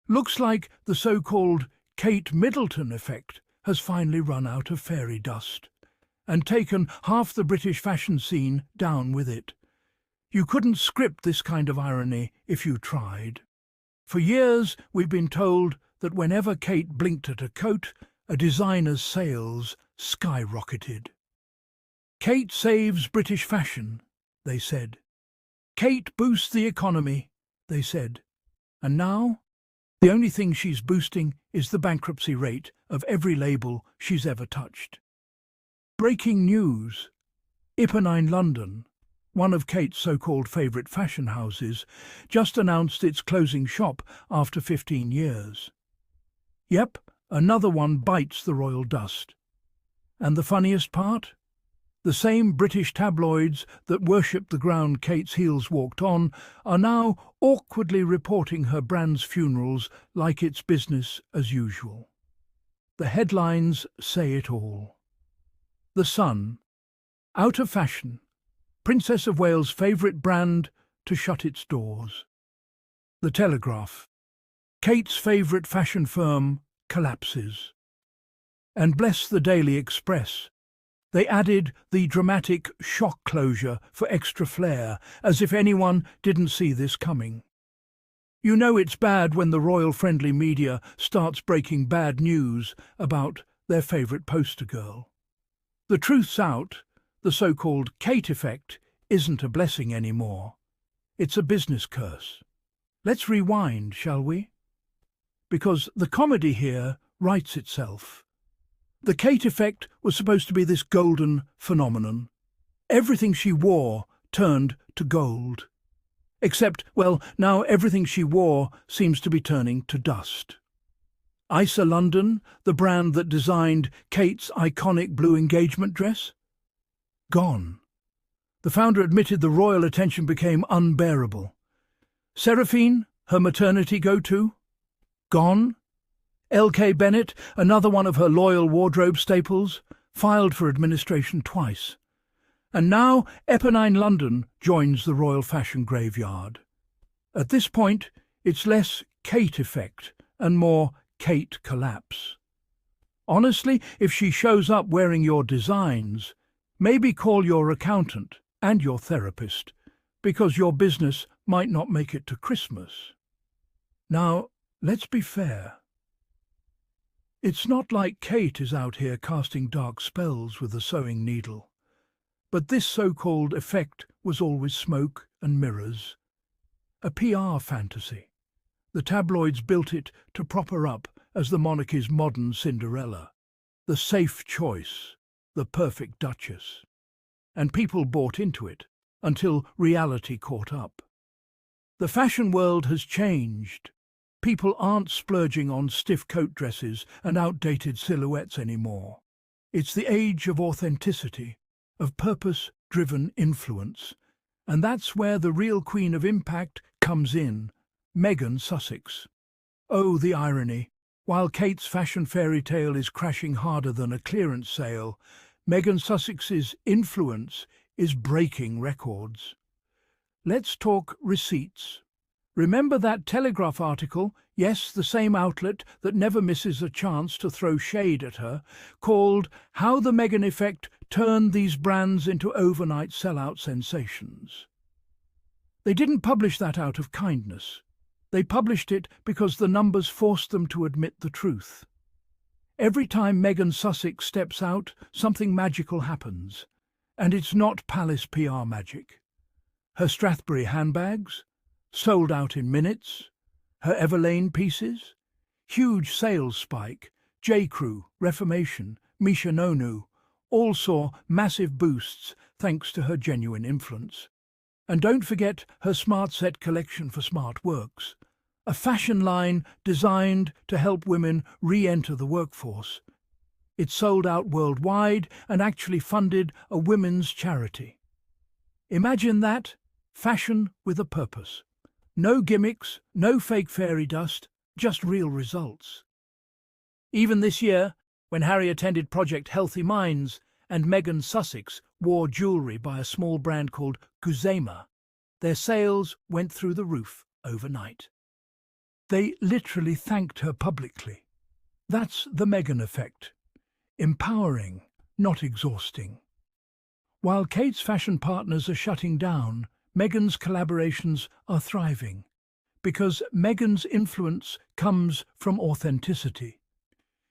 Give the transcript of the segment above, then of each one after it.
Looks like the so-called Kate Middleton effect has finally run out of fairy dust and taken half the British fashion scene down with it. You couldn't script this kind of irony if you tried. For years we've been told that whenever Kate blinked at a coat, a designer's sales skyrocketed. Kate saves British fashion, they said. Kate boosts the economy, they said. And now, the only thing she's boosting is the bankruptcy rate of every label she's ever touched. Breaking news. Eponine London, one of Kate's so-called favourite fashion houses, just announced it's closing shop after 15 years. Yep, another one bites the royal dust. And the funniest part? The same British tabloids that worshipped the ground Kate's heels walked on are now awkwardly reporting her brand's funerals like it's business as usual. The headlines say it all. The Sun. Out of fashion. Princess of Wales' favourite brand to shut its doors. The Telegraph. Kate's favourite fashion firm collapses. And bless the Daily Express. They added the dramatic shock closure for extra flair, as if anyone didn't see this coming. You know it's bad when the royal-friendly media starts breaking bad news about their favourite poster girl. The truth's out, the so-called Kate effect isn't a blessing anymore. It's a business curse. Let's rewind, shall we? Because the comedy here writes itself. The Kate effect was supposed to be this golden phenomenon. Everything she wore turned to gold. Except, well, now everything she wore seems to be turning to dust. London, the brand that designed Kate's iconic blue engagement dress? Gone. The founder admitted the royal attention became unbearable. Seraphine, her maternity go-to? Gone. LK Bennett, another one of her loyal wardrobe staples, filed for administration twice. And now Eponine London joins the royal fashion graveyard. At this point, it's less Kate effect and more Kate collapse. Honestly, if she shows up wearing your designs, maybe call your accountant and your therapist, because your business might not make it to Christmas. Now, let's be fair. It's not like Kate is out here casting dark spells with a sewing needle. But this so-called effect was always smoke and mirrors. A PR fantasy. The tabloids built it to prop her up as the monarchy's modern Cinderella, the safe choice, the perfect duchess. And people bought into it until reality caught up. The fashion world has changed. People aren't splurging on stiff coat dresses and outdated silhouettes anymore. It's the age of authenticity, of purpose-driven influence. And that's where the real queen of impact comes in, Meghan Sussex. Oh, the irony. While Kate's fashion fairy tale is crashing harder than a clearance sale, Meghan Sussex's influence is breaking records. Let's talk receipts. Remember that Telegraph article, yes, the same outlet that never misses a chance to throw shade at her, called How the Meghan Effect Turned These Brands into Overnight Sellout Sensations. They didn't publish that out of kindness. They published it because the numbers forced them to admit the truth. Every time Meghan Sussex steps out, something magical happens. And it's not palace PR magic. Her Strathbury handbags? Sold out in minutes. Her Everlane pieces? Huge sales spike. J.Crew, Reformation, Misha Nonu, all saw massive boosts thanks to her genuine influence. And don't forget her Smart Set collection for smart works, a fashion line designed to help women re-enter the workforce. It sold out worldwide and actually funded a women's charity. Imagine that, fashion with a purpose. No gimmicks, no fake fairy dust, just real results. Even this year, when Harry attended Project Healthy Minds and Meghan Sussex wore jewellery by a small brand called Guzema, their sales went through the roof overnight. They literally thanked her publicly. That's the Meghan effect. Empowering, not exhausting. While Kate's fashion partners are shutting down, Meghan's collaborations are thriving. Because Meghan's influence comes from authenticity.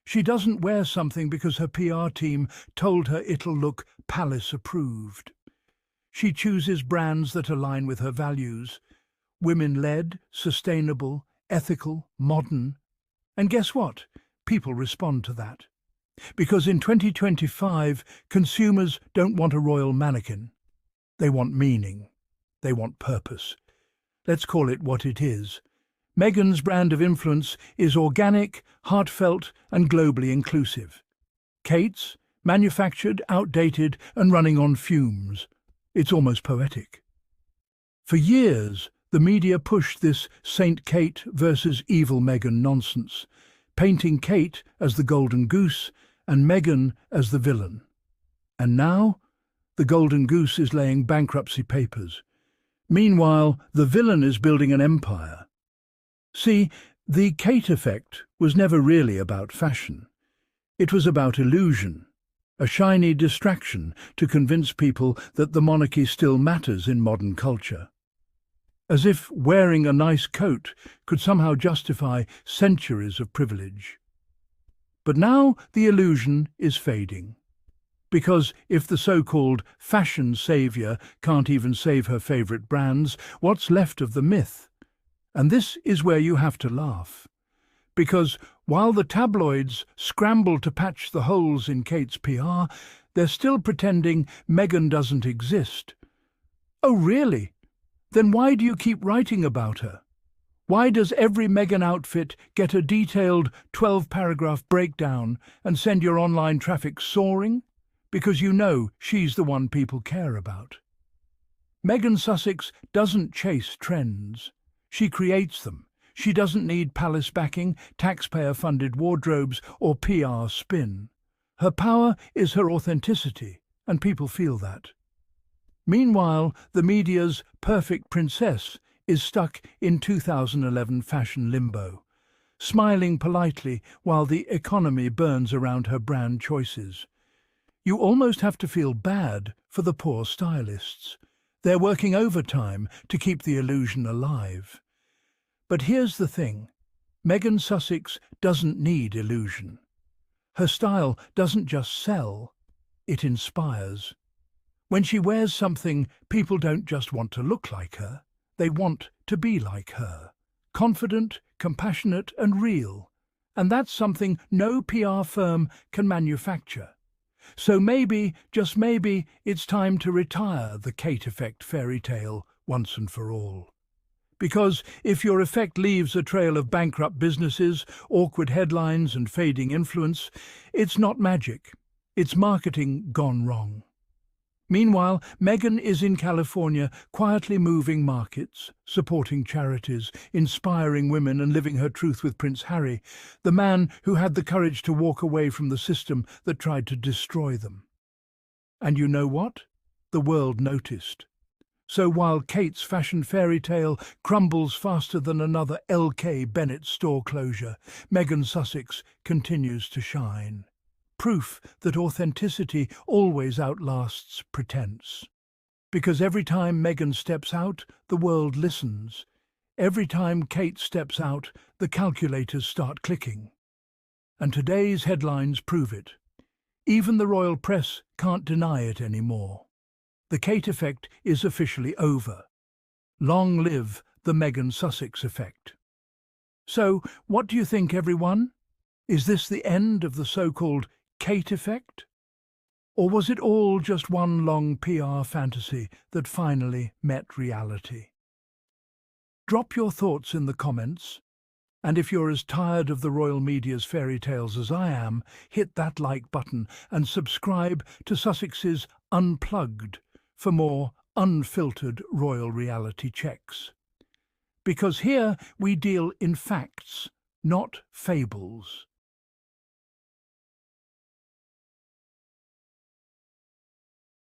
She doesn't wear something because her PR team told her it'll look palace-approved. She chooses brands that align with her values. Women-led, sustainable, ethical, modern. And guess what? People respond to that. Because in 2025, consumers don't want a royal mannequin. They want meaning. They want purpose. Let's call it what it is. Meghan's brand of influence is organic, heartfelt, and globally inclusive. Kate's, manufactured, outdated, and running on fumes. It's almost poetic. For years, the media pushed this Saint Kate versus evil Meghan nonsense, painting Kate as the golden goose and Meghan as the villain. And now, the golden goose is laying bankruptcy papers. Meanwhile, the villain is building an empire. See, the Kate effect was never really about fashion. It was about illusion, a shiny distraction to convince people that the monarchy still matters in modern culture. As if wearing a nice coat could somehow justify centuries of privilege. But now the illusion is fading. Because if the so-called fashion saviour can't even save her favourite brands, what's left of the myth? And this is where you have to laugh. Because while the tabloids scramble to patch the holes in Kate's PR, they're still pretending Meghan doesn't exist. Oh, really? Then why do you keep writing about her? Why does every Meghan outfit get a detailed 12-paragraph breakdown and send your online traffic soaring? Because you know she's the one people care about. Meghan Sussex doesn't chase trends. She creates them. She doesn't need palace backing, taxpayer-funded wardrobes, or PR spin. Her power is her authenticity, and people feel that. Meanwhile, the media's perfect princess is stuck in 2011 fashion limbo, smiling politely while the economy burns around her brand choices. You almost have to feel bad for the poor stylists. They're working overtime to keep the illusion alive. But here's the thing. Meghan Sussex doesn't need illusion. Her style doesn't just sell, it inspires. When she wears something, people don't just want to look like her, they want to be like her. Confident, compassionate and real. And that's something no PR firm can manufacture. So maybe, just maybe, it's time to retire the Kate effect fairy tale once and for all. Because if your effect leaves a trail of bankrupt businesses, awkward headlines and fading influence, it's not magic. It's marketing gone wrong. Meanwhile, Meghan is in California quietly moving markets, supporting charities, inspiring women and living her truth with Prince Harry, the man who had the courage to walk away from the system that tried to destroy them. And you know what? The world noticed. So while Kate's fashion fairy tale crumbles faster than another LK Bennett store closure, Meghan Sussex continues to shine. Proof that authenticity always outlasts pretense. Because every time Meghan steps out, the world listens. Every time Kate steps out, the calculators start clicking. And today's headlines prove it. Even the royal press can't deny it anymore. The Kate effect is officially over. Long live the Meghan Sussex effect. So, what do you think, everyone? Is this the end of the so-called Kate effect? Or was it all just one long PR fantasy that finally met reality? Drop your thoughts in the comments, and if you're as tired of the royal media's fairy tales as I am, hit that like button and subscribe to Sussexes Unplugged for more unfiltered royal reality checks. Because here we deal in facts, not fables.